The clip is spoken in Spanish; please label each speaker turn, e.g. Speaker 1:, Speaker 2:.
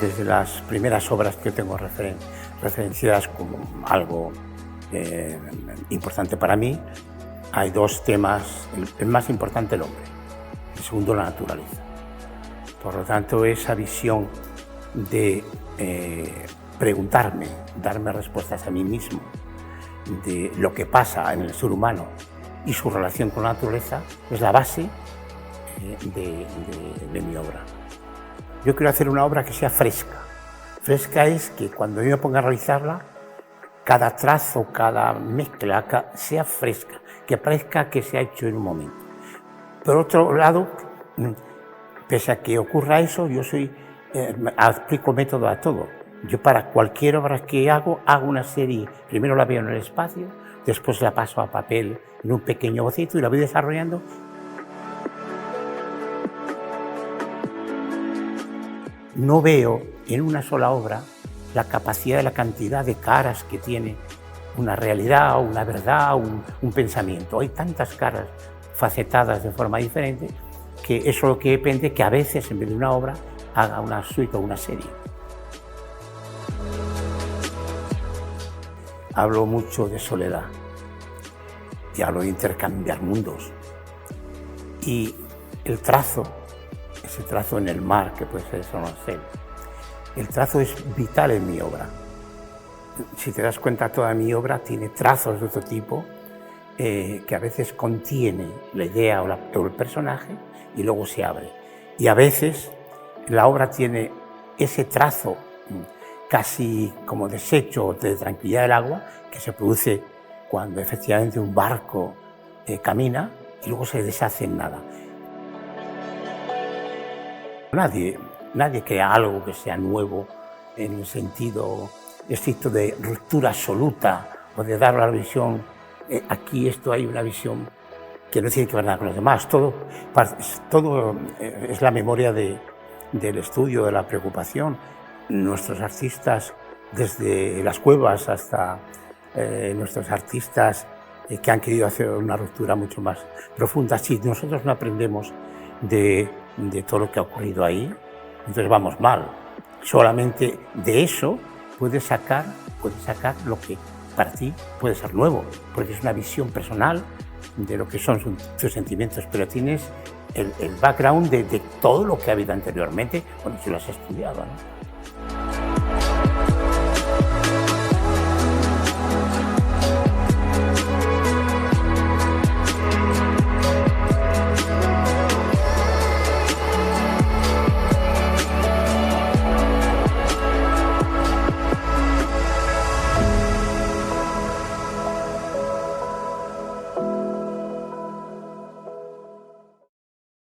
Speaker 1: desde las primeras obras que tengo referenciadas como algo importante para mí, hay dos temas. El más importante, el hombre; el segundo, la naturaleza. Por lo tanto, esa visión de preguntarme, darme respuestas a mí mismo de lo que pasa en el ser humano y su relación con la naturaleza es la base de mi obra. Yo quiero hacer una obra que sea fresca. Fresca es que cuando yo me ponga a realizarla, cada trazo, cada mezcla sea fresca, que parezca que se ha hecho en un momento. Por otro lado, pese a que ocurra eso, yo aplico método a todo. Yo para cualquier obra que hago una serie. Primero la veo en el espacio, después la paso a papel en un pequeño boceto y la voy desarrollando. No veo en una sola obra la capacidad de la cantidad de caras que tiene una realidad, una verdad, un pensamiento. Hay tantas caras facetadas de forma diferente que eso es lo que depende, que a veces en vez de una obra haga una suite o una serie. Hablo mucho de soledad y hablo de intercambiar mundos. Y el trazo, ese trazo en el mar, que puede ser eso, no sé, el trazo es vital en mi obra. Si te das cuenta, toda mi obra tiene trazos de otro tipo que a veces contiene la idea o el personaje y luego se abre. Y a veces la obra tiene ese trazo casi como desecho de tranquilidad del agua que se produce cuando efectivamente un barco camina y luego se deshace en nada. Nadie crea algo que sea nuevo en el sentido estricto de ruptura absoluta o de dar la visión. Aquí hay una visión que no tiene que ver nada con los demás. Todo es la memoria del estudio, de la preocupación. Nuestros artistas, desde las cuevas hasta nuestros artistas que han querido hacer una ruptura mucho más profunda. Si nosotros no aprendemos de todo lo que ha ocurrido ahí, entonces vamos mal. Solamente de eso puedes sacar lo que para ti puede ser nuevo, porque es una visión personal de lo que son tus sentimientos, pero tienes el background de todo lo que ha habido anteriormente, bueno, si lo has estudiado, ¿no?